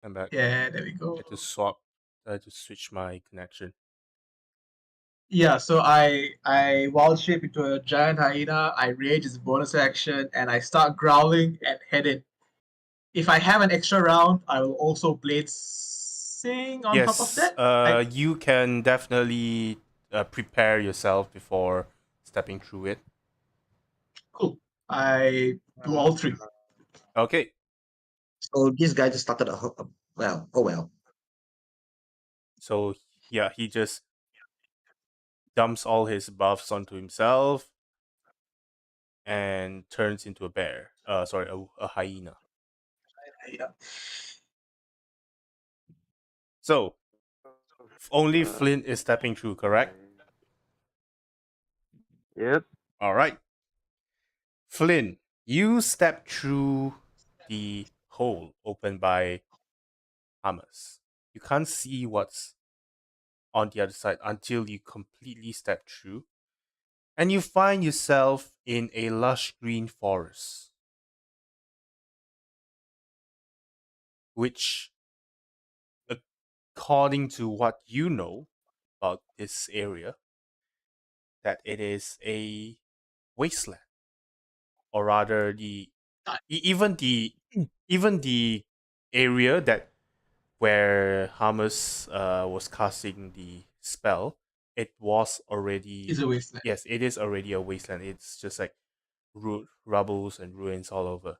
I'm back. Yeah, there we go. I had to switch my connection. Yeah, so I wild shape into a giant hyena. I rage as a bonus action, and I start growling and head in. If I have an extra round, I will also blade sing on top of Yes, that. I you can definitely prepare yourself before stepping through it. cool. I do all three. Okay, So this guy just started well, oh well. so yeah, he just dumps all his buffs onto himself and turns into a bear. Sorry, a hyena. Yeah. So only Flint is stepping through, correct? Yep. All right. Flynn, you step through the hole opened by Hamas. You can't see what's on the other side until you completely step through, and you find yourself in a lush green forest, which, according to what you know about this area, that it is a wasteland, or rather, even the area that where Hamas was casting the spell, it was Is already, a wasteland. yes, it is already a wasteland. It's just like rubbles and ruins all over.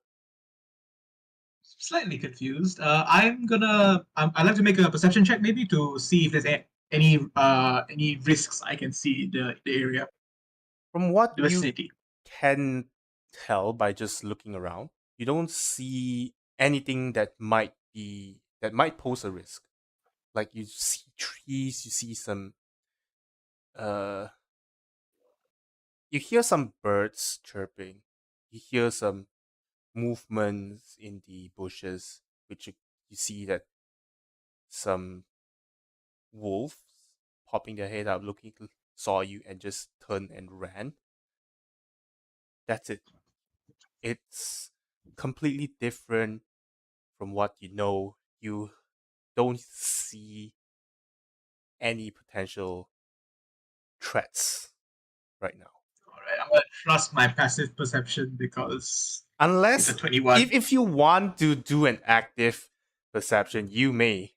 Slightly confused. I'd like to make a perception check maybe to see if there's any risks I can see in the area, From what the you vicinity. can tell by just looking around, you don't see anything that might pose a risk. Like you see trees, you see some uh you hear some birds chirping, you hear some movements in the bushes, which you see that some wolves popping their head up, looking, saw you and just turned and ran. That's it. It's completely different from what you know. You don't see any potential threats right now. All right, I'm gonna trust my passive perception because it's a Unless, 21. if you want to do an active perception, you may.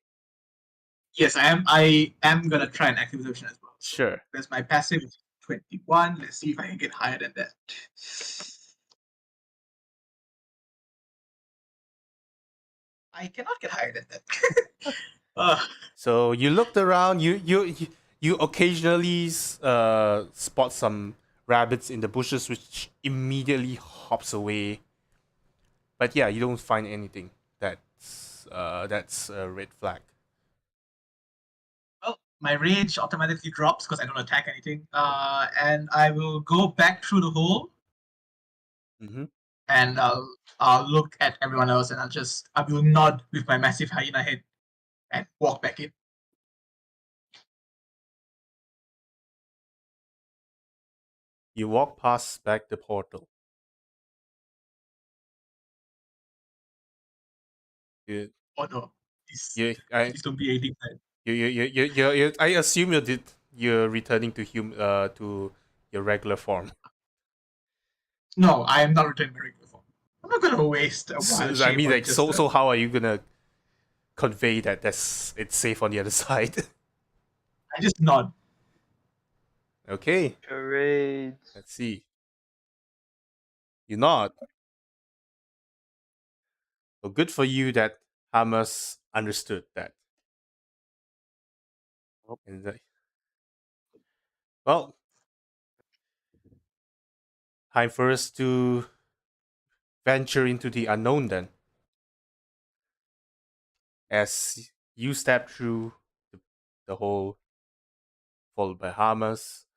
Yes, I am. I am gonna try an active perception as well. So Sure. that's my passive 21. Let's see if I can get higher than that. I cannot get higher than that. So you looked around. You occasionally spot some rabbits in the bushes, which immediately hops away. But yeah, you don't find anything that's a red flag. Well, my rage automatically drops because I don't attack anything. And I will go back through the hole Mm-hmm. and I'll look at everyone else and I will nod with my massive hyena head and walk back in. You walk past back the portal. You, Oh no, please, you, I, please don't be aiding that. I assume you're returning to your regular form. No, I am not returning my regular form. I'm not gonna waste a wild I shape mean, on like, just so how are you gonna convey that it's safe on the other side? I just nod. Okay, Charades. let's see. You're not. Well, good for you that Hamas understood that. Nope. And well, time for us to venture into the unknown then. As you step through the hole, followed by Hamas,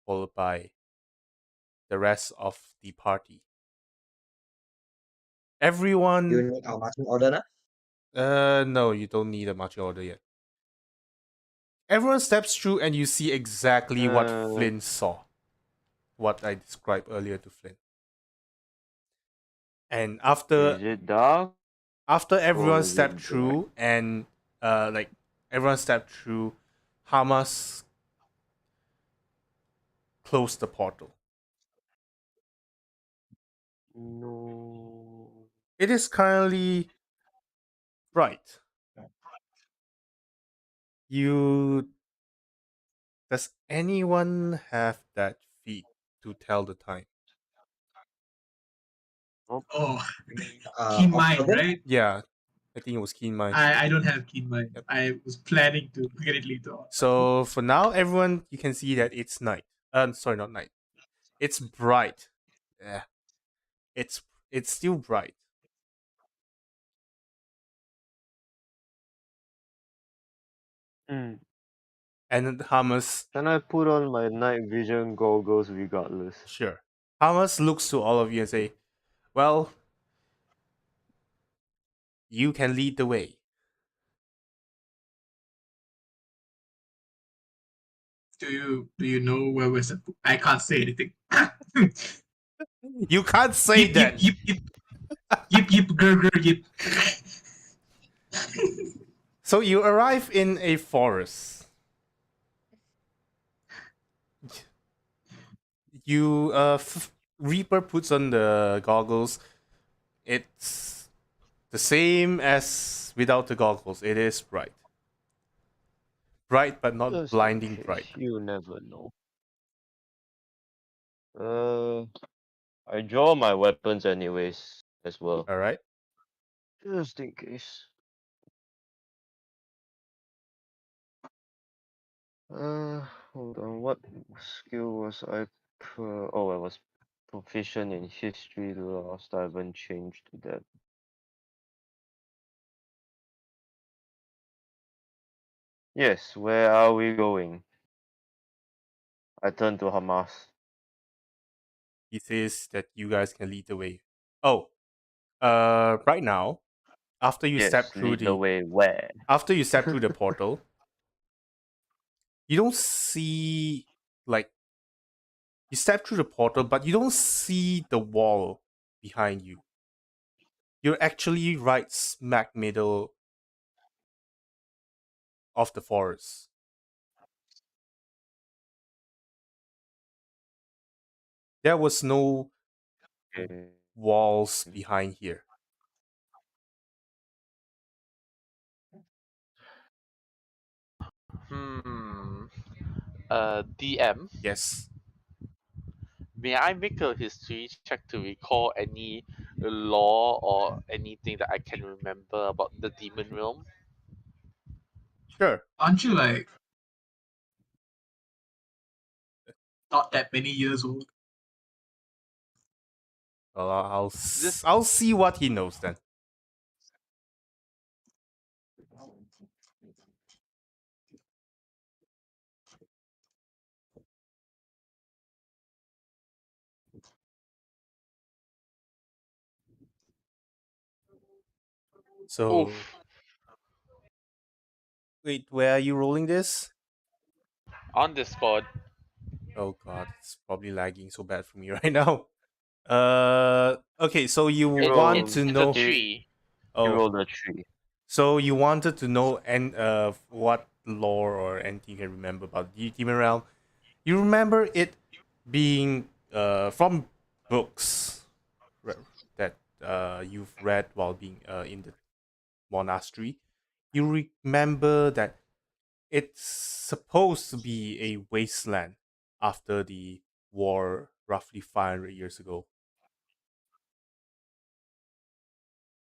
followed by the rest of the party. You Everyone, need our marching order now? no, you don't need a marching order yet. Everyone steps through, and you see exactly what Uh, Flynn saw, what I described earlier to Flynn. And after is it dark? After everyone Was stepped it black? through and like everyone stepped through, Hamas closed the portal. No. It is currently bright. You Does anyone have that feat to tell the time? Oh, keen mind, October? right? Yeah, I think it was Keen Mind. I don't have keen mind. Yep. I was planning to get it later on. So for now, everyone, you can see that it's night. Sorry, not night. It's bright. Yeah, it's it's still bright. Mm. And Hamas, Can I put on my night vision goggles regardless? sure. Hamas looks to all of you and say, "Well, you can lead the way." Do you know where we're supposed? I can't say anything. You can't say Yip yip that. yip yip yip yip grr grr yip. So you arrive in a forest. Reaper puts on the goggles. It's the same as without the goggles. It is bright, but not Just in blinding case, bright. you never know. I draw my weapons anyways as well, All right. just in case. Hold on. What skill was I? Oh, I was proficient in history last. I haven't changed to that. Yes. Where are we going? I turn to Hamas. He says that you guys can lead the way. Oh, right now, after you step Yes. through Lead the the way. Where? portal, you don't see like you step through the portal, but you don't see the wall behind you. You're actually right smack middle of the forest. There was no Okay. walls behind here. Hmm. DM, Yes, may I make a history check to recall any law or anything that I can remember about the demon realm? sure. Aren't you like not that many years old? Well, This I'll see what he knows then. So oof wait, where are you rolling this? on Discord. Oh god, it's probably lagging so bad for me right now. Okay, so you He want rolled. to It's a know? He, tree. he Oh, rolled a 3. so you wanted to know and what lore or anything you can remember about the Demon Realm? You remember it being from books that you've read while being in the monastery. You remember that it's supposed to be a wasteland after the war roughly 500 years ago.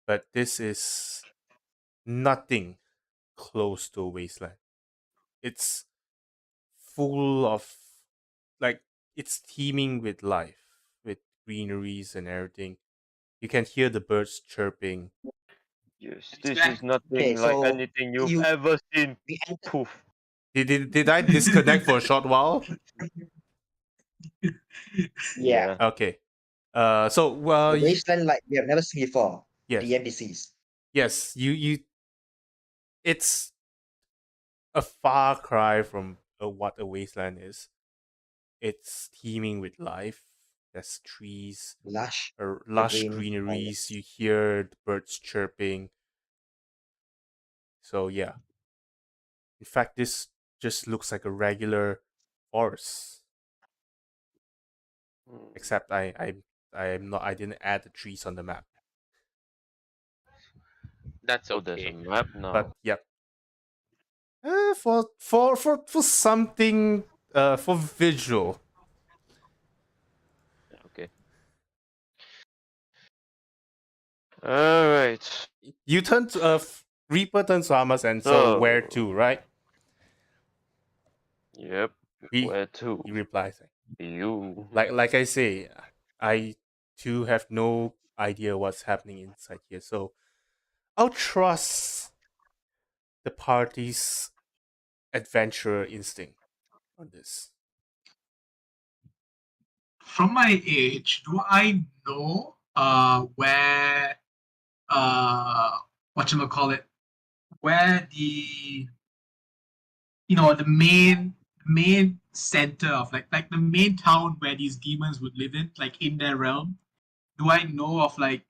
But this is nothing close to a wasteland. It's full of, like, it's teeming with life, with greeneries and everything. You can hear the birds chirping. Yes. And it's This back. is nothing Okay, like so anything you've you ever seen. we enter, Poof. Did I disconnect for a short while? yeah, Yeah. Okay. So a wasteland like we have never seen before. The yes, NPCs. yes. It's a far cry from what a wasteland is. It's teeming with life. There's trees, Lush, lush green greeneries. forest. You hear the birds chirping. So yeah, in fact, this just looks like a regular forest. Hmm. Except I didn't add the trees on the map. That's Oh, there's a okay. map But now. yep, for something for visual, Okay. All right. you turn to Reaper turns to Hamas, and so where So, to, right? yep. He Where to? he replies You. like I say, I too have no idea what's happening inside here, so I'll trust the party's adventurer instinct on this. From my age, do I know where whatchamacallit, where the main center of like the main town where these demons would live in, like in their realm? Do I know of like,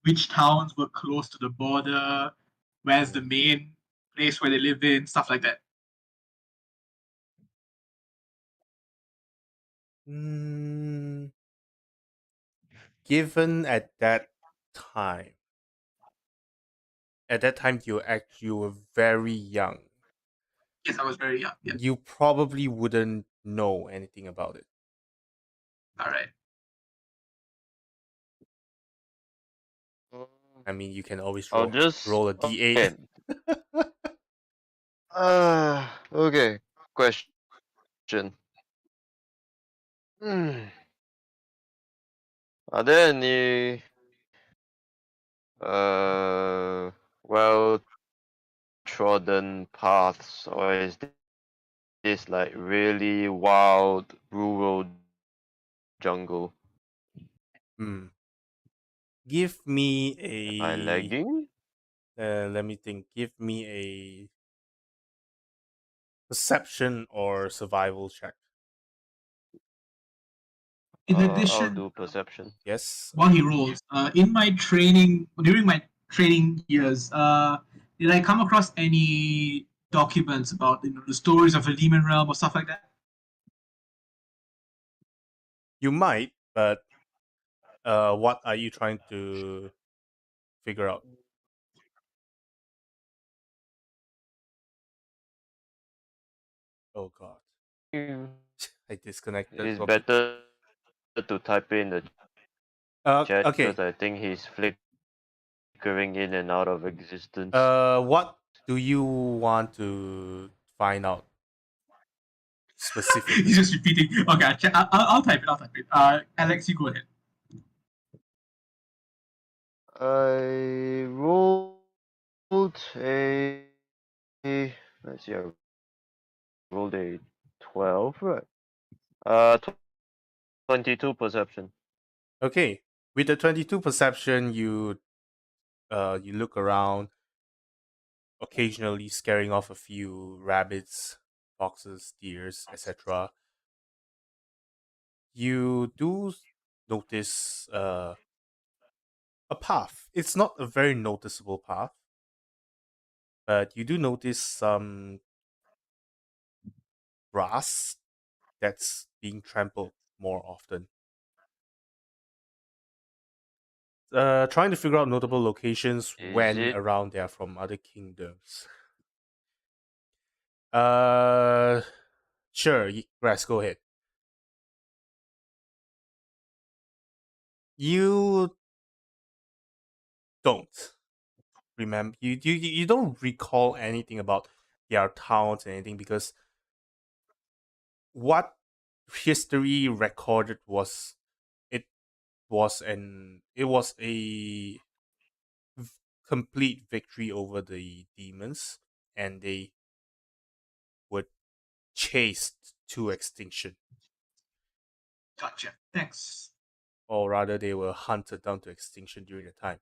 which towns were close to the border? Where's the main place where they live in? Stuff like that. Mm, given time, at that time you were very young. Yes, I was very young. Yeah. You probably wouldn't know anything about it. All right. Mm, I mean, you can always I'll roll just. roll a d8. Okay. Okay. Question. Hmm. Are there any well trodden paths, or is this like really wild rural jungle? Hmm. Give me Am I lagging? let me think. Give me a perception or survival check. In I'll addition, do perception. Yes. while he rolls, during my training years, did I come across any documents about the stories of the demon realm or stuff like that? You might, but what are you trying to figure out? Oh god. Mm. I disconnected. It's Okay. better to type in the chat Okay. because I think he's flickering in and out of existence. What do you want to find out He's specifically? just repeating. Okay, I'll type it. I'll type it. Alex, you go ahead. I rolled a. Let's see, I rolled a 12, right? 22 perception. Okay. With the 22 perception, you look around, occasionally scaring off a few rabbits, foxes, deers, etc. You do notice a path. It's not a very noticeable path, but you do notice some grass that's being trampled more often. Trying to figure out notable locations Is when it? around there from other kingdoms. Uh, sure, Grass, go ahead. You don't remember. You don't recall anything about their towns and anything because what history recorded was it it was a complete victory over the demons, and they were chased to extinction, Gotcha. Thanks. or rather, they were hunted down to extinction during the time.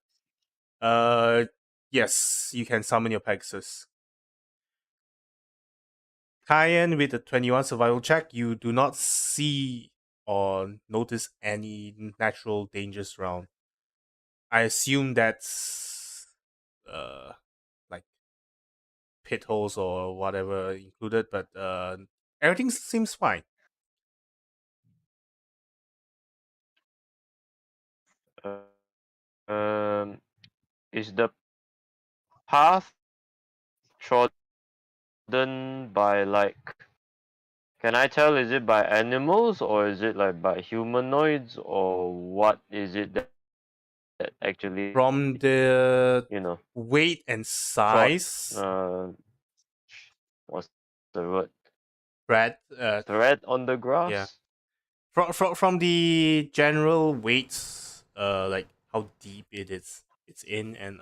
Uh, yes, you can summon your Pegasus. Cayenne with a 21 survival check, you do not see or notice any natural dangers around. I assume that's like pit holes or whatever included, but everything seems fine. Um, is the path trodden by like? Can I tell? Is it by animals or is it like by humanoids or what is it that actually From the you know weight and trod? size, What's the word? Brad, Thread on the yeah, grass. from the general weights, like how deep it's in, and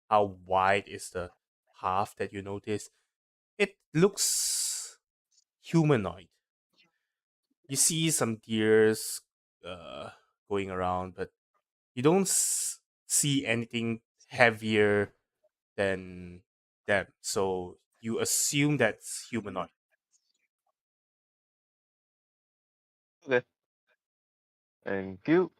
how wide is the path that you notice, it looks humanoid. You see some deers uh going around, but you don't see anything heavier than them, so you assume that's humanoid. Okay, thank you.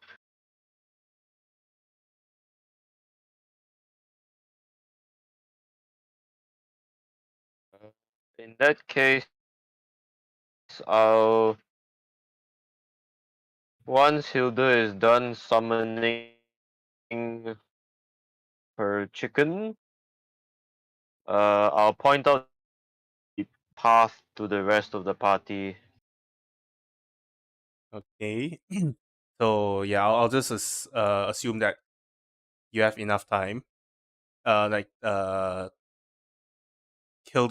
In that case, I'll once Hilda is done summoning her chicken, I'll point out the path to the rest of the party. Okay. So yeah, I'll just assume that you have enough time. Like Hilda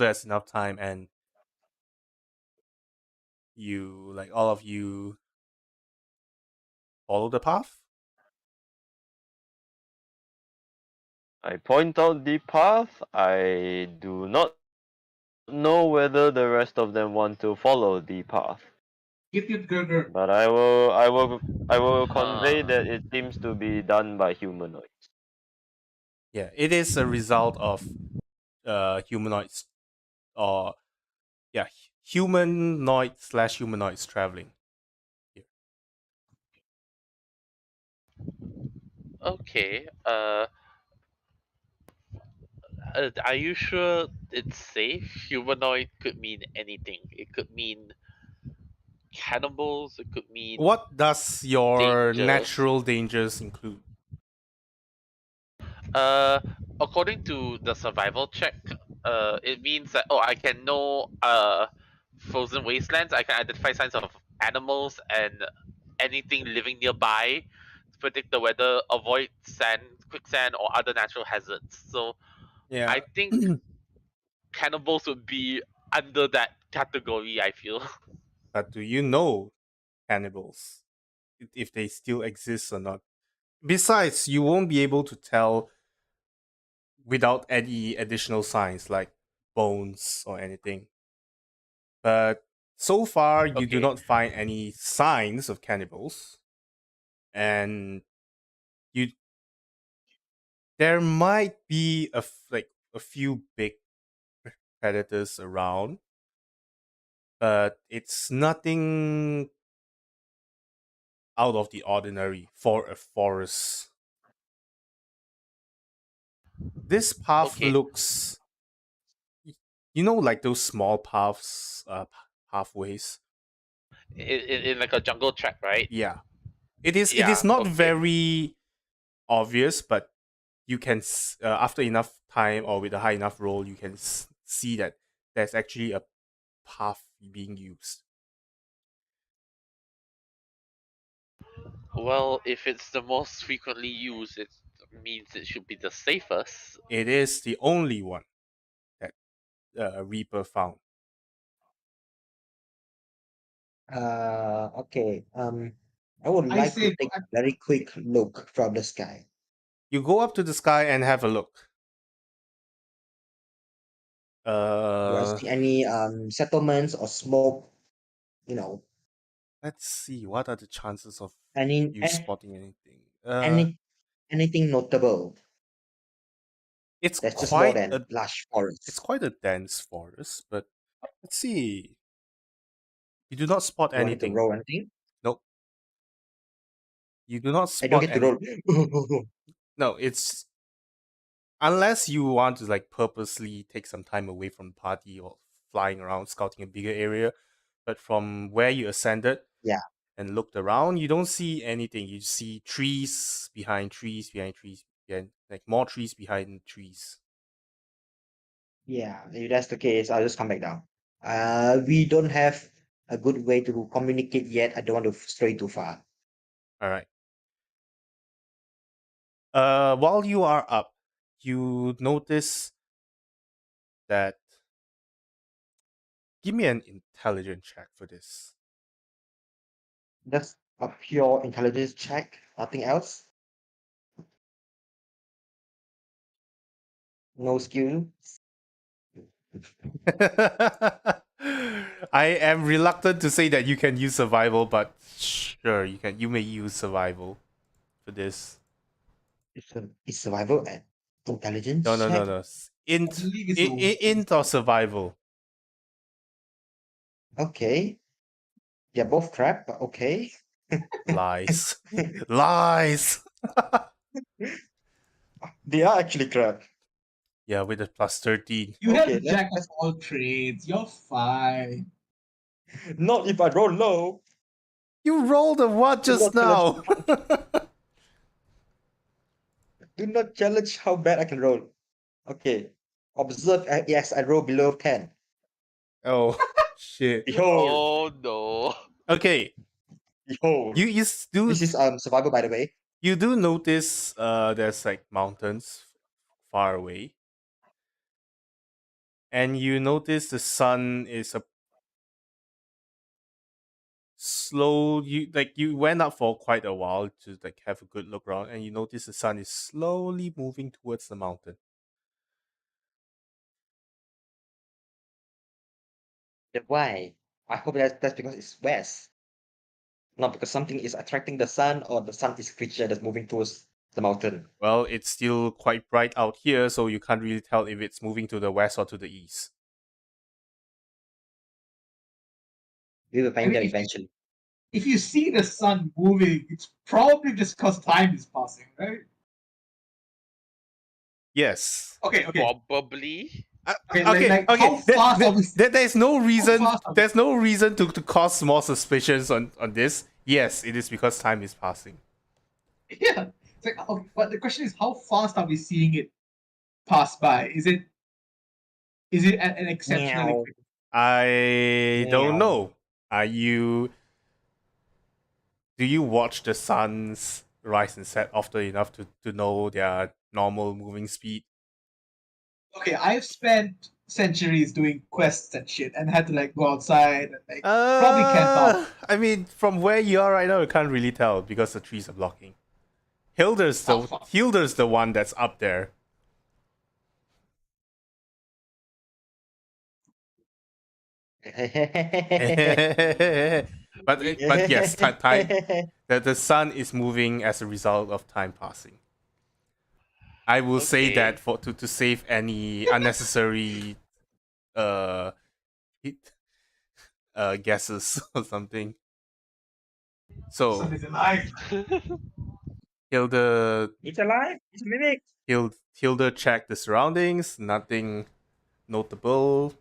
has enough time, and you, like, all of you follow the path. I point out the path. I do not know whether the rest of them want to follow the path, Get it, Gurgur. but I will convey Huh. that it seems to be done by humanoids. Yeah, it is a result of humanoids, or yeah, humanoid slash humanoids traveling here. Okay. Are you sure it's safe? Humanoid could mean anything. It could mean cannibals. It could mean What does your dangers. natural dangers include? Uh, According to the survival check, it means that I can know frozen wastelands. I can identify signs of animals and anything living nearby, to predict the weather, avoid sand, quicksand, or other natural hazards. So I Yeah, think cannibals would be under that category. I feel. but do you know cannibals, if they still exist or not? Besides, you won't be able to tell without any additional signs like bones or anything. But so far, you do Okay. not find any signs of cannibals, and you there might be like a few big predators around, but it's nothing out of the ordinary for a forest. This path Okay. looks, like those small paths, pathways. In like a jungle track, right? Yeah, it is Yeah. not Okay. very obvious, but you can after enough time or with a high enough roll, you can see that there's actually a path being used. Well, if it's the most frequently used, it means it should be the safest. It is the only one that Reaper found. Okay. I would I like to say, take a very quick look from the sky. You go up to the sky and have a look. Do I Uh, see any settlements or smoke? You know, let's see. What are the chances of any you an- spotting anything? any anything notable? It's That's just more quite a than lush it's forest. quite a dense forest, but let's see. You do not spot Do I need to anything. roll anything? Nope. You do not I don't spot get to any. roll. No, it's unless you want to like purposely take some time away from the party or flying around scouting a bigger area. But from where you ascended Yeah. and looked around, you don't see anything. You see trees behind trees behind trees, behind like more trees behind trees. Yeah, if that's the case, I'll just come back down. We don't have a good way to communicate yet. I don't want to stray too far. All right. While you are up, you notice that. Give me an intelligence check for this. That's a pure intelligence check, nothing else. No skill. I am reluctant to say that you can use survival, but sure, you can. You may use survival for this. It's survival and No, intelligence no, no, check. no. I believe it's a Int or survival. Okay. They're both crap, but okay. Lies. Lies. They are actually crap. Yeah, with a plus 13. You have Okay, the jack of all trades. You're fine. not if I roll low. You rolled a what Do just not challenge, now? do not challenge how bad I can roll. Okay. Observe. Yes, I roll below 10. Oh, shit. Behold. Oh no. Okay, Behold. you do This is survival, by the way. you do notice there's like mountains far away, and you notice the sun is a slow. You went up for quite a while to like have a good look around, and you notice the sun is slowly moving towards the mountain. Then why? I hope that's because it's west. Not because something is attracting the sun or the sun is a creature that's moving towards the mountain. Well, it's still quite bright out here, so you can't really tell if it's moving to the west or to the east. We will I find mean, out eventually. if you see the sun moving, it's probably just because time is passing, right? Yes. Okay, okay. Probably. Okay, Okay. how fast are we? There's no reason. fast are we- There's no reason to cause more suspicions on this. Yes, it is because time is passing. Yeah. It's like, okay, but the question is, how fast are we seeing it pass by? Is it at an exceptionally Meow. quick? I don't Meow. know. Are you? Do you watch the suns rise and set often enough to know their normal moving speed? Okay, I've spent centuries doing quests and shit, and had to like go outside and like probably camp out. I mean, from where you are right now, you can't really tell because the trees are blocking. How far? Hilda's the one that's up there. But yes, time that the sun is moving as a result of time passing. I will say Okay. that for to save any unnecessary uh hit, guesses or something. So Sun is alive. Hilda It's alive. It's a mimic. Hilda checked the surroundings, nothing notable.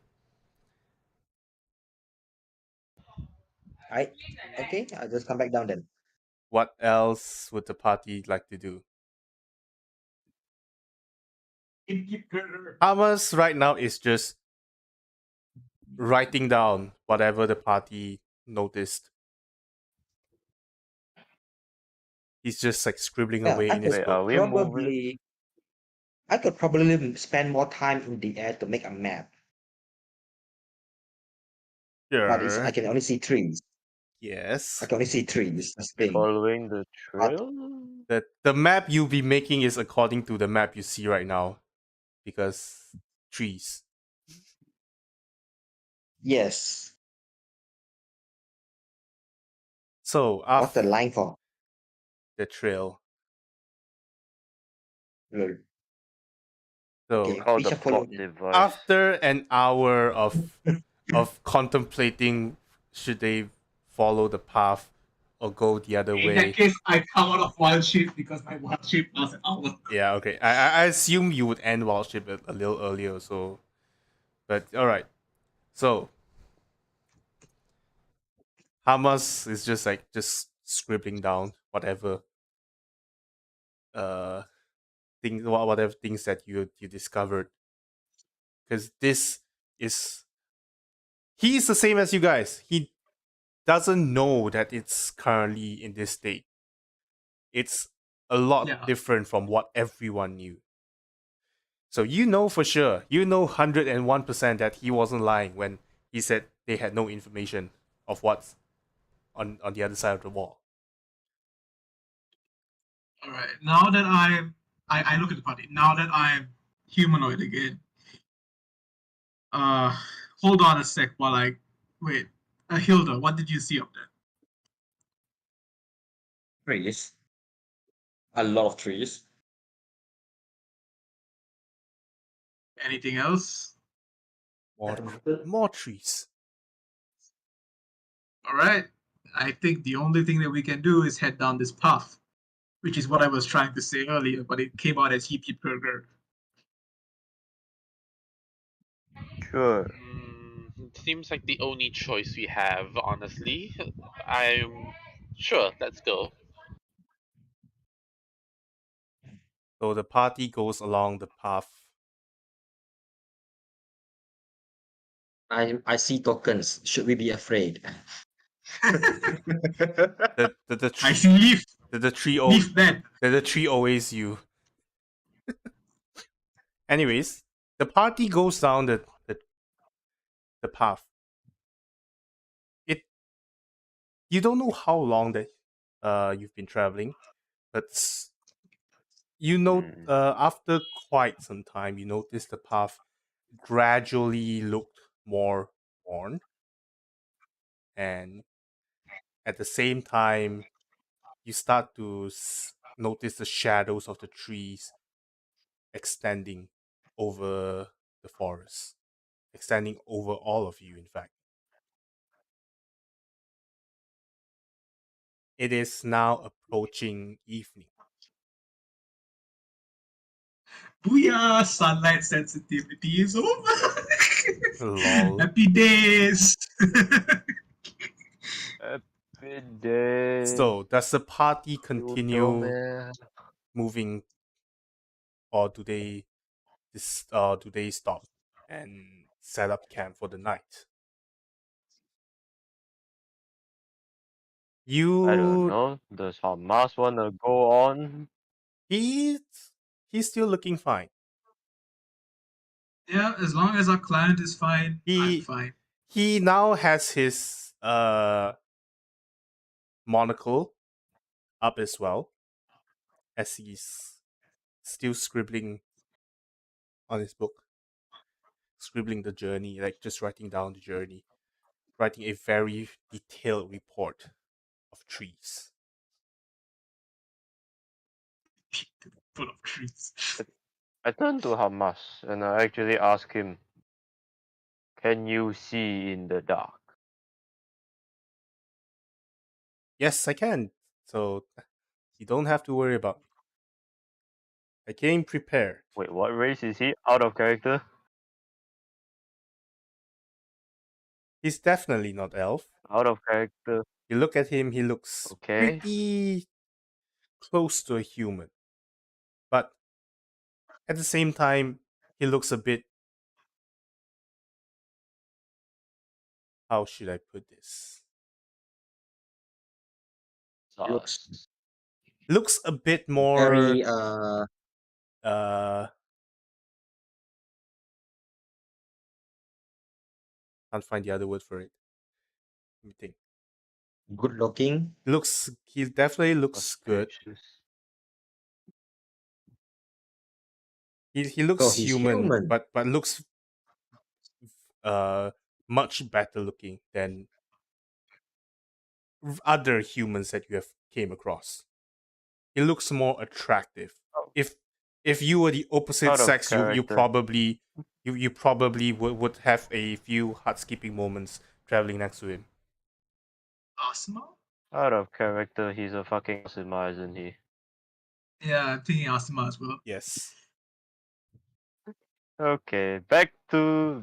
Okay, I'll just come back down then. What else would the party like to do? Innkeeper. Thomas right now is just writing down whatever the party noticed. He's just like scribbling Well, away I in his could Wait, are book. we moving? probably I could probably spend more time in the air to make a map, but I Sure. can only see trees. Yes. I can only see trees. That's the thing. Following the But trail? The map you'll be making is according to the map you see right now. Because trees. yes, So what's the after line for? the trail. Lol. So Okay, Oh, we the shall follow plot him. device. after an hour of contemplating should they follow the path or go the other In that way. case, I come out of wild shape because my wild shape lasts an hour. Yeah, okay. I assume you would end wild shape a little earlier, so. But alright. So, Hamas is just scribbling down whatever uh whatever things that you discovered. Because this is he's the same as you guys. He doesn't know that it's currently in this state. It's a lot Yeah. different from what everyone knew. So you know for sure, you know 101% that he wasn't lying when he said they had no information of what's on the other side of the wall. All right. Now that I look at the party. Now that I'm humanoid again. Uh, hold on a sec while I wait. Hilda, what did you see up there? Trees. A lot of trees. Anything else? More, At the moment. more trees. All right. I think the only thing that we can do is head down this path, which is what I was trying to say earlier, but it came out as Heap Heap Burger. Sure. Seems like the only choice we have, honestly. I'm sure. Let's go. So the party goes along the path. I see tokens. Should we be afraid? The I tree see Leaf. the tree Leaf bed. the tree always you. Anyways, the party goes down the path. It you don't know how long that you've been traveling, but you know after quite some time you notice the path gradually looked more worn, and at the same time you start to notice the shadows of the trees extending over the forest, extending over all of you, in fact. It is now approaching evening. Booyah! Sunlight sensitivity is over. Lol. Happy days. Happy day. So, does the party continue man. moving, or do they stop and set up camp for the night? I don't You know. Does Hamas wanna go on? he's he's still looking fine. Yeah, as long as our client is fine, I'm He fine. he now has his monocle up as well, as he's still scribbling on his book, scribbling the journey, like just writing down the journey, writing a very detailed report of trees. Full of trees. I turn to Hamas and I actually ask him, "Can you see in the dark?" Yes, I can. So you don't have to worry about me. I came prepared. Wait, what race is he? Out of character? He's definitely not elf. Out of character. You look at him, he looks Okay. pretty close to a human. But at the same time, he looks a bit, how should I put this? Looks Looks a bit more very can't find the other word for it. Let me think. good looking. He definitely looks good. Suspicious. He looks So he's human, human. but looks much better looking than other humans that you have came across. He looks more attractive. Oh. If you were the opposite Out of sex, you character. probably you probably would have a few heart skipping moments traveling next to him. Asma? Out of character, he's a fucking Asima, isn't he? Yeah, I'm thinking Asima as well. Yes. Okay, back to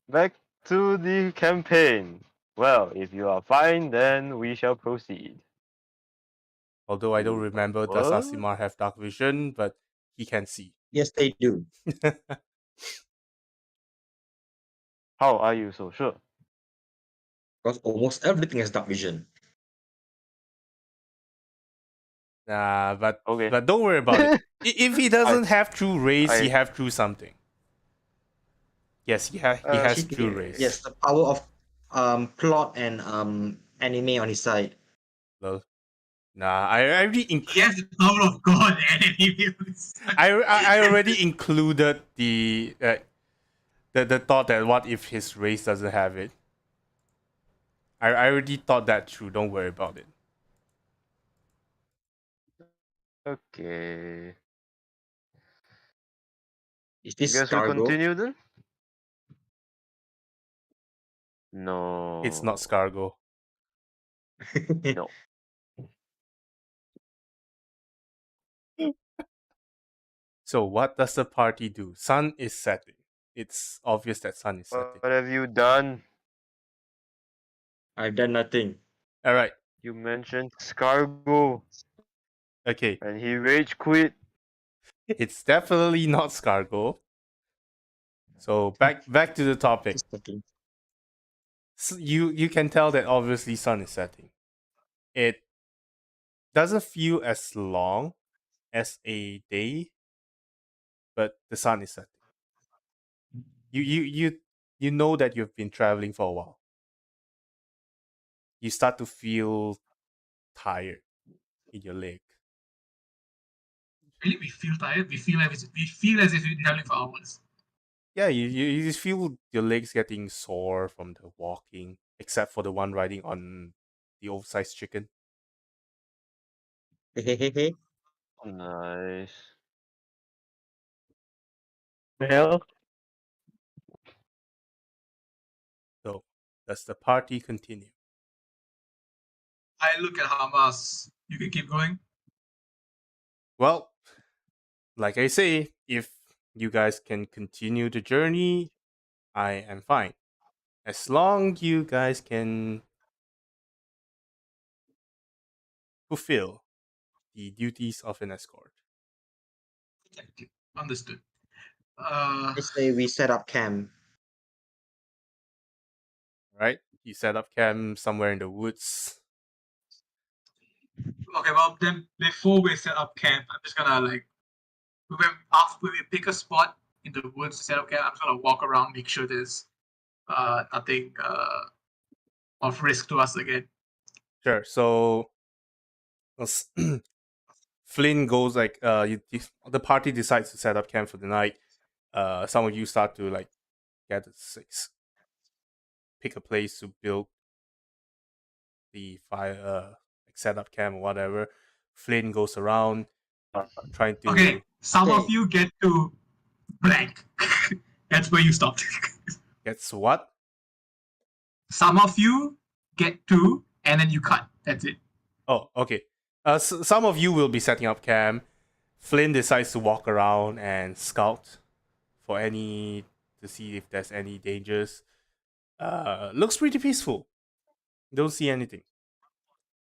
the campaign. Well, if you are fine, then we shall proceed. Although I don't Ooh, remember, does what? Asimar have dark vision? But he can see. Yes, they do. How are you so sure? Because almost everything has dark vision. Nah, Okay, but don't worry about it. If he doesn't have true race, he I have true something. Yes, he has true Cheating. race. Yes, the power of plot and anime on his side. Well, nah, I already He has the power of God and anime on his side. I already included the thought that what if his race doesn't have it. I already thought that through. Don't worry about it. okay. Is this Guess we cargo? continue then. It's not No, Scargo. no. So what does the party do? Sun is setting. It's obvious that sun is setting. What have you done? I've done nothing. All right. You mentioned Scargo, Okay. and he rage quit. It's definitely not Scargo. So back to the topic. Just nothing. You can tell that obviously sun is setting. It doesn't feel as long as a day, but the sun is setting. You know that you've been traveling for a while. You start to feel tired in your leg. Really, we feel tired. We feel as if we've been traveling for hours. Yeah, you just feel your legs getting sore from the walking, except for the one riding on the oversized chicken. Hehehehe. Nice. The hell? So does the party continue? I look at Hamas. You can keep going. Well, like I say, if you guys can continue the journey, I am fine. As long you guys can fulfill the duties of an escort. Thank you. Understood. I say we set up camp. Right? You set up camp somewhere in the woods. Okay, well then before we set up camp, I'm just gonna when we pick a spot in the woods to set up camp, I'm just gonna walk around, make sure there's nothing of risk to us again. Sure. So Flynn goes like the party decides to set up camp for the night. Some of you start to like gather six, pick a place to build the fire, like set up camp or whatever. Flynn goes around trying to Okay, some of Okay. you get to blank. That's where you stopped. gets what? Some of you get to, and then you cut. That's it. Oh, okay. Some of you will be setting up camp. Flynn decides to walk around and scout for any to see if there's any dangers. Looks pretty peaceful. You don't see anything,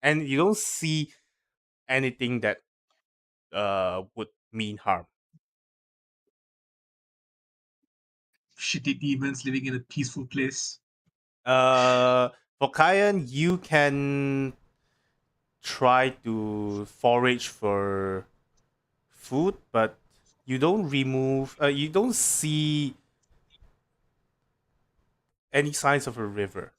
and you don't see anything that would mean harm. Shitty demons living in a peaceful place. For Kayan, you can try to forage for food, but you don't remove. You don't see any signs of a river.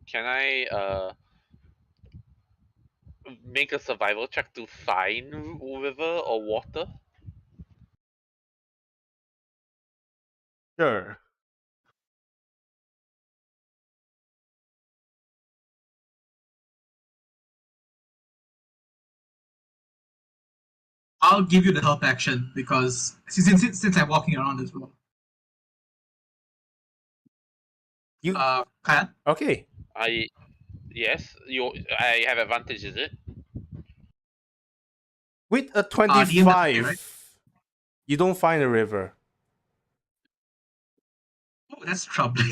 Can I make a survival check to find river or water? Sure. I'll give you the help action because since I'm walking around as well. You Kyle? okay? Yes, I have advantage, is it? With a DM, that's okay, right? 25, you don't find a river. Oh, that's troubling.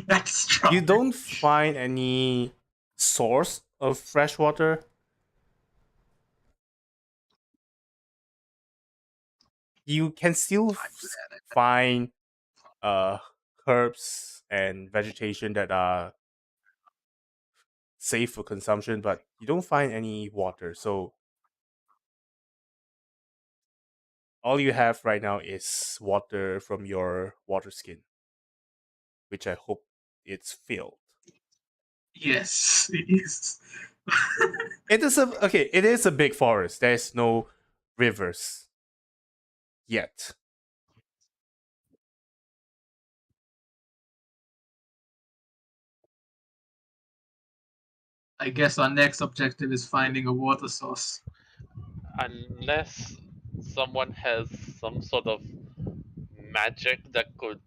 That's You troubling. don't find any source of fresh water. You can still find uh herbs and vegetation that are safe for consumption, but you don't find any water. So all you have right now is water from your water skin, which I hope it's filled. Yes, it is. It is a okay. It is a big forest. There's no rivers yet. I guess our next objective is finding a water source. Unless someone has some sort of magic that could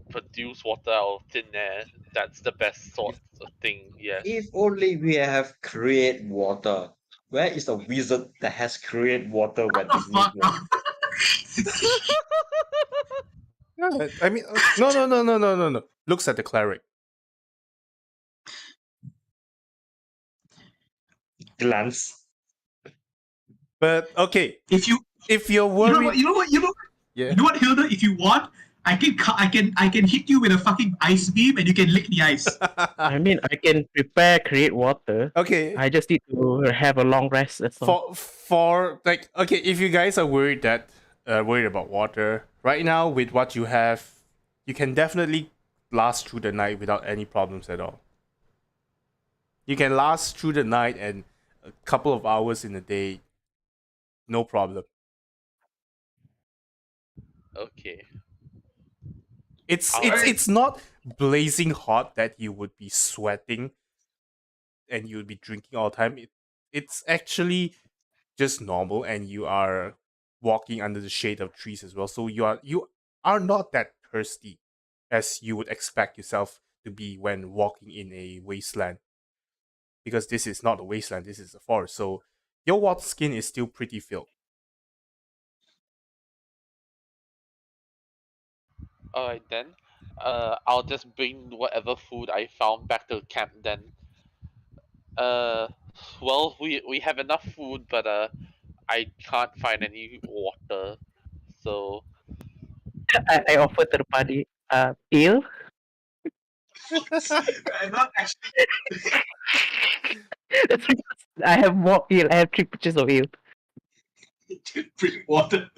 produce water out of thin air, that's the best sort of thing, yes. If only we have create water. Where is the wizard that has create water when What we the need fuck? one? Yeah, I mean, no, no, no, no, no, no, no. Looks at the cleric. Glance. But okay, If you, if you're you know what, worried, you know what, you know, yeah. you know what, Hilda? If you want, I can hit you with a fucking ice beam, and you can lick the ice. I mean, I can prepare, create water. Okay, I just need to have a long rest. That's all. for like okay, if you guys are worried about water right now with what you have, you can definitely last through the night without any problems at all. You can last through the night and a couple of hours in a day, no problem. Okay. It's Alright. it's not blazing hot that you would be sweating and you would be drinking all the time. It's actually just normal, and you are walking under the shade of trees as well. So you are not that thirsty as you would expect yourself to be when walking in a wasteland. Because this is not a wasteland, this is a forest. So your water skin is still pretty filled. Alright then. I'll just bring whatever food I found back to camp then. Uh, well, we have enough food, but I can't find any water. So I offer to the party ale. I'm not actually That's because I have more ale. I have 3 pitchers of ale. drink water.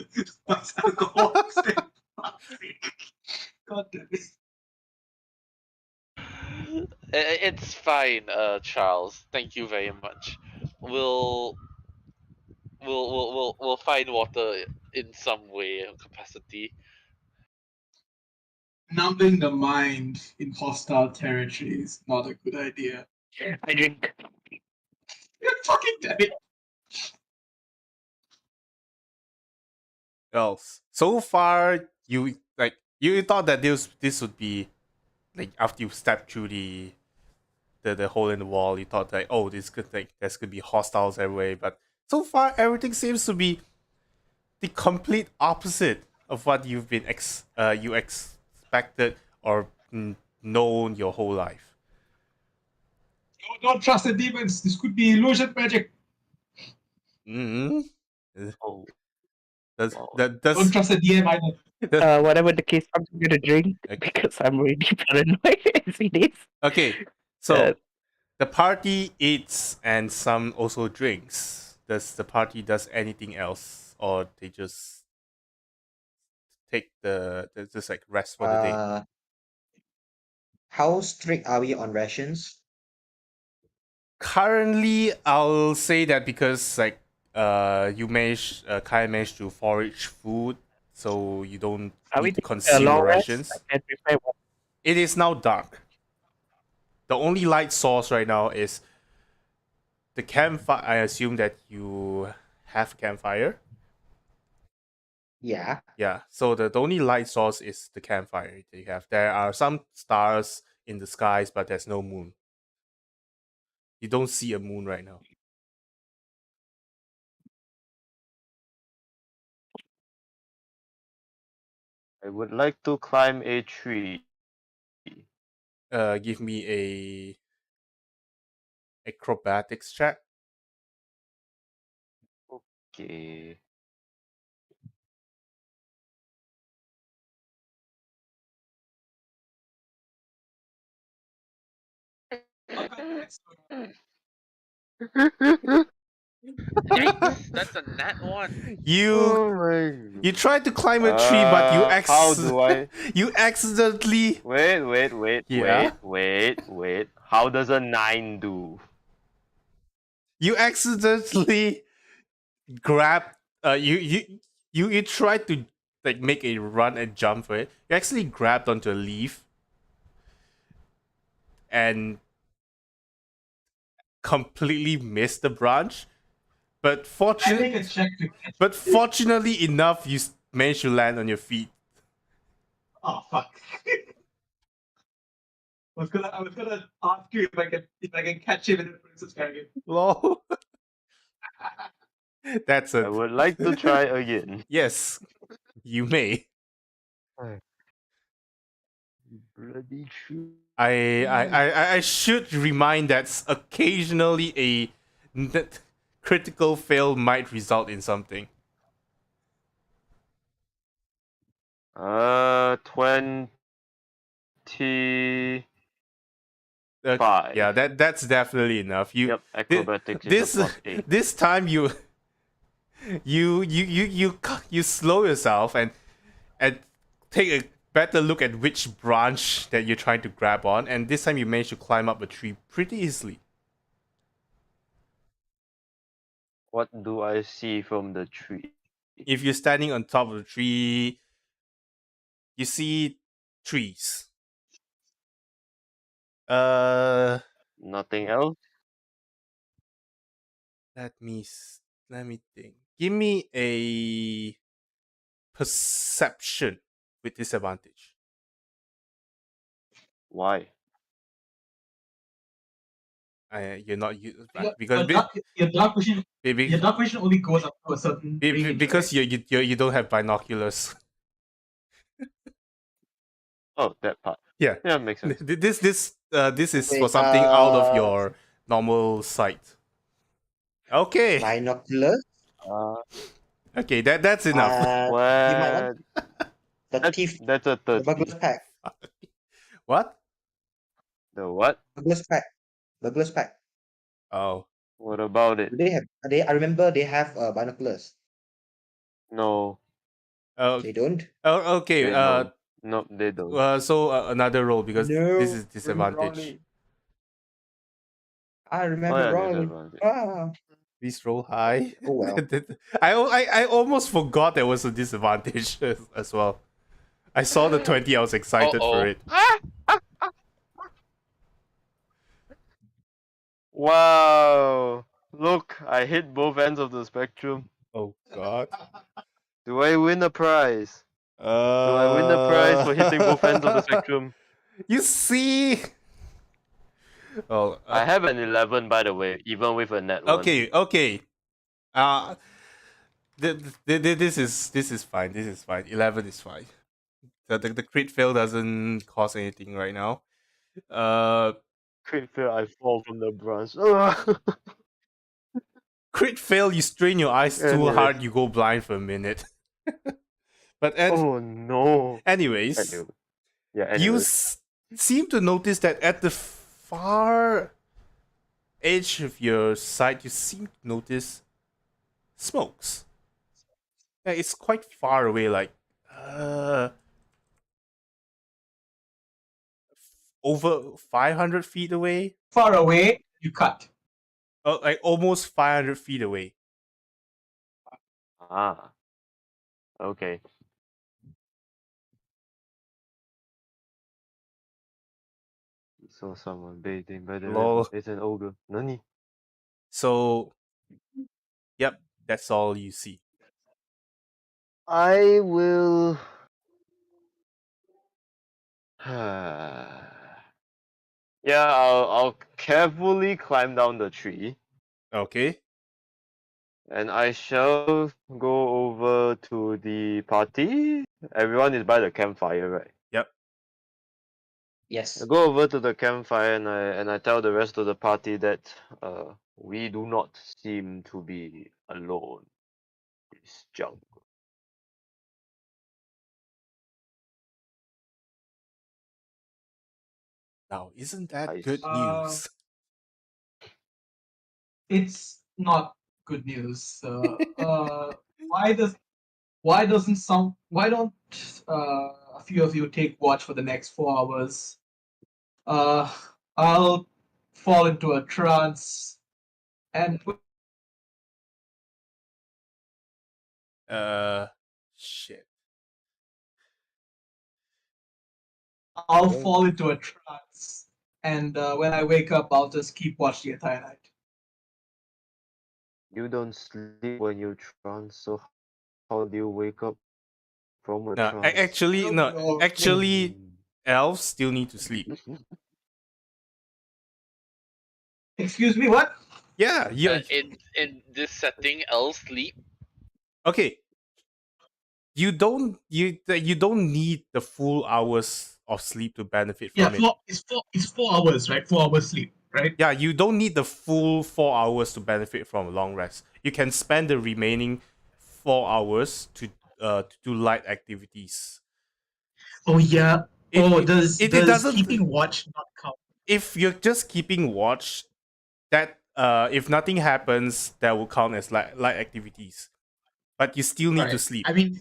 What's alcohol? God damn it. it's fine, Charles. Thank you very much. We'll we'll find water in some way or capacity. Numbing the mind in hostile territory is not a good idea. I drink. Fucking damn it. Else, so far you thought that this would be like after you step through the hole in the wall, you thought like, oh, this could like there's gonna be hostiles everywhere, but so far everything seems to be the complete opposite of what you've been you expected or known your whole life. Don't trust the demons. This could be illusion magic. Mm-hmm. Oh, Does wow. that Don't does trust the DM either. Whatever the case, I'm gonna drink Okay. because I'm really paranoid as it is. okay? So Uh, the party eats and some also drinks. Does the party does anything else, or they just take they just like rest for the day? How strict are we on rations? Currently, I'll say that because like kind of managed to forage food, so you don't are we need to taking a consume long your rest? rations. I can prepare one. It is now dark. The only light source right now is the campfire. I assume that you have a campfire. Yeah. Yeah. So the only light source is the campfire that you have. There are some stars in the skies, but there's no moon. You don't see a moon right now. I would like to climb a tree. Give me a acrobatics check. Okay. Yikes! That's a nat one. You Oh my. you tried to climb a tree, but How do I? you accidentally. Wait. Yeah. How does a 9 do? You accidentally grab. You tried to like make a run and jump for it. You actually grabbed onto a leaf and completely missed the branch. But I make a fortunately, check to catch. but fortunately enough, you managed to land on your feet. Oh fuck! I was gonna ask you if I can catch him in the Princess Dragon. Lol. That's I would like to try again. Yes, you may. Bloody tree. I should remind that occasionally a critical fail might result in something. 20. Five. Yeah, that's definitely enough. Yep, acrobatics this is a +8. this time you slow yourself and take a better look at which branch that you're trying to grab on, and this time you manage to climb up a tree pretty easily. What do I see from the tree? If you're standing on top of the tree, you see trees. Nothing else? Let me let me think. Give me a perception with disadvantage. Why? You're not you Your, because your dark vision only goes up to a certain range, because right? you don't have binoculars. Oh, that part. Yeah, Yeah, makes sense. this is for Wait, something out of your normal sight. Okay, binoculars. okay, that's enough. You might want What? the thief, That's a the 30. burglar's pack, What? The what? burglar's pack, burglar's pack. Oh, What about it? Do they have? I remember they have binoculars. No, oh, They don't. Okay. they don't. Nope, they don't. So another roll because this No, is disadvantage. I Oh remember yeah, wrongly. disadvantage. Ah. Please roll high. Oh well. I almost forgot there was a disadvantage as well. I saw the 20, I was excited for it. Wow! Look, I hit both ends of the spectrum. Oh god. Do I win a prize? Do I win a prize for hitting both ends of the spectrum? You see? Oh, I have an 11, by the way, even with a net 1. okay. This is fine. This is fine. 11 is fine. The crit fail doesn't cause anything right now. Crit fail, I fall from the branch. Ugh. Crit fail, you strain your eyes too Anyways. hard, you go blind for a minute. But Oh no. anyways, Anyway. Yeah, you anyways. seem to notice that at the far edge of your sight, you seem to notice smokes. Yeah, it's quite far away, like over 500 feet away. Far away, you cut. Like almost 500 feet away. Ah. Okay. He saw someone bathing by the Lol. river. It's an ogre. Nani? So, yep, that's all you see. I will. Yeah, I'll carefully climb down the tree, Okay. and I shall go over to the party. Everyone is by the campfire, right? Yep. Yes. I go over to the campfire and I tell the rest of the party that we do not seem to be alone in this jungle. Now, isn't that I good news? It's not good news. Why does why doesn't some why don't a few of you take watch for the next 4 hours? Uh, I'll fall into a trance and Shit. I'll fall into a trance. And when I wake up, I'll just keep watch the entire night. You don't sleep when you trance, so how do you wake up from a No, trance? actually, I don't no. know. Actually, elves still need to sleep. Excuse me, what? Yeah. Yeah. In this setting, elves sleep. Okay. You don't need the full hours of sleep to benefit Yeah, from it. it's 4 hours, right? 4 hours sleep, right? Yeah, you don't need the full 4 hours to benefit from a long rest. You can spend the remaining 4 hours to do light activities. Oh yeah. It it Does doesn't. keeping watch not count? If you're just keeping watch, that if nothing happens, that will count as light activities. But you still need to Right. sleep. I mean,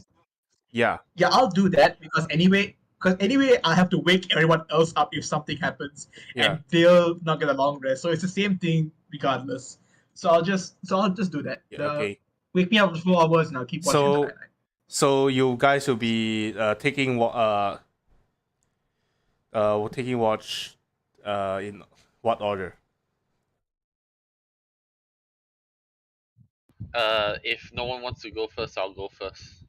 Yeah. yeah, I'll do that because anyway, I have to wake everyone else up if something happens, Yeah. and they'll not get a long rest. So it's the same thing regardless. So I'll just do that. Yeah. Okay. Wake me up for 4 hours and I'll keep watching the entire So night. so you guys will be taking watch in what order? If no one wants to go first, I'll go first.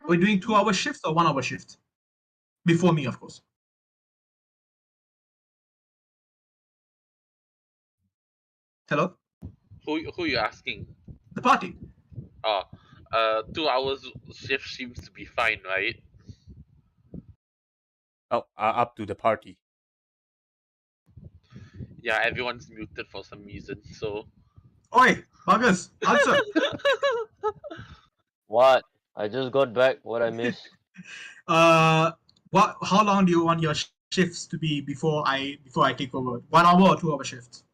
We're doing 2 hour shifts or 1 hour shift? Before me, of course. Hello? Who you asking? The party. Oh, 2 hours shift seems to be fine, right? Oh, up to the party. Yeah, everyone's muted for some reason, so. Oi, buggers, answer. What? I just got back. What I missed? What? How long do you want your shifts to be before I take over? 1 hour or 2 hour shifts?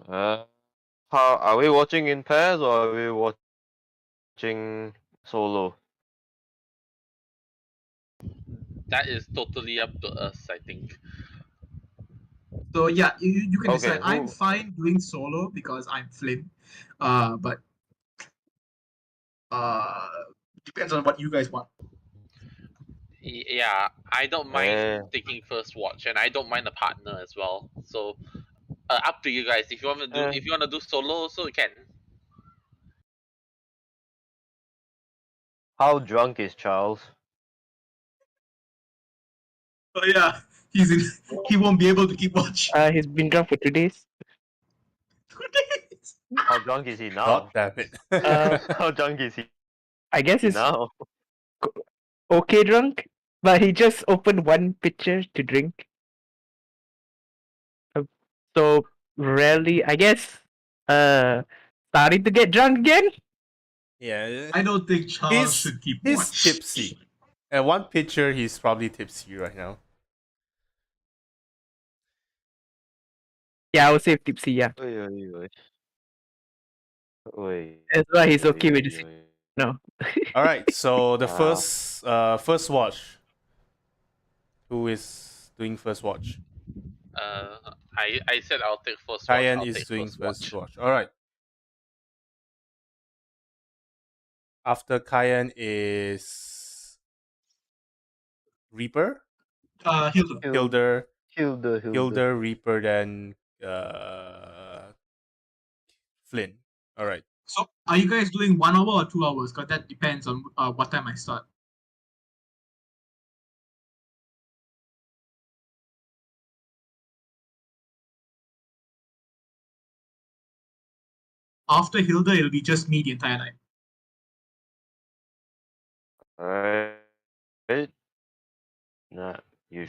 How are we watching in pairs or are we watching solo? That is totally up to us, I think. So yeah, you can Okay, decide. I'm who? fine doing solo because I'm Flynn. But uh, depends on what you guys want. Yeah, I don't mind Eh, taking first watch, and I don't mind a partner as well. So, up to you guys. eh. If you want to do solo, so you can. How drunk is Charles? So yeah, he's in. He won't be able to keep watch. He's been drunk for 2 days. 2 days. How drunk is he God now? damn it. How drunk is he I guess he's now? okay drunk, but he just opened one pitcher to drink. So rarely, I guess, starting to get drunk again. Yeah. I don't think Charles should keep He's watch. tipsy. At one picture, he's probably tipsy right now. Yeah, I would say tipsy. Yeah, Oi, oi, oi. Oi, that's why he's oi, okay with oi, this. oi. No, All right. So the Ah. first watch. Who is doing first watch? I said I'll take first watch. Kyan I'll is take doing first first watch. watch. All right. After Kyan is Reaper, Hilton. Hilder, Hilda. Reaper, then Flynn. All right. So are you guys doing 1 hour or 2 hours? Because that depends on what time I start. After Hilda, it'll be just me the entire night. Alright. Nah, you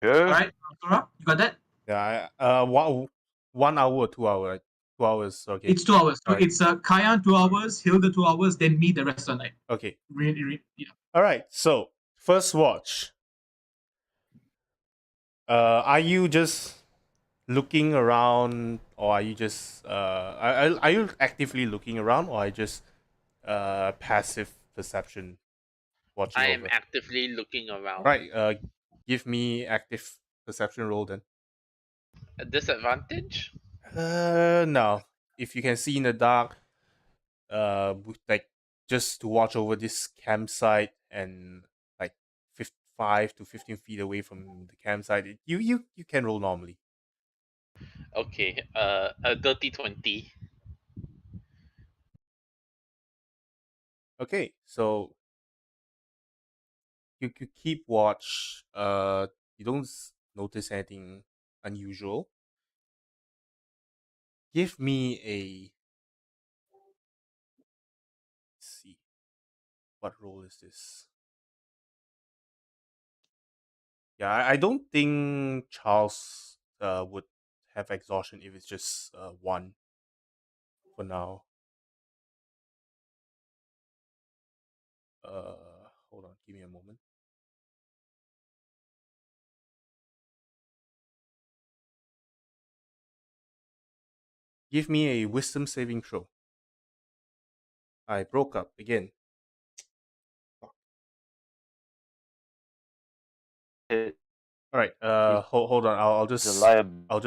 All sure? right, Sora, you got that? Yeah. 1 hour or 2 hour. Right? 2 hours. Okay. It's 2 hours. So All right. it's Kayan 2 hours, Hilda 2 hours, then me the rest of the night. Okay. Really, yeah. All right. So first watch. Are you just looking around, or are you just are you actively looking around, or are you just passive perception watching I am over? actively looking around. Right. Give me active perception roll then. A disadvantage? No. If you can see in the dark, like just to watch over this campsite and like 5 to 15 feet away from the campsite, you can roll normally. Okay, a dirty 20. Okay, so you keep watch. You don't notice anything unusual. Give me a. Let's see. What role is this? Yeah, I don't think Charles would have exhaustion if it's just one for now. Hold on, give me a moment. Give me a wisdom saving throw. I broke up again. It, All right. he's Hold on. a liability. I'll just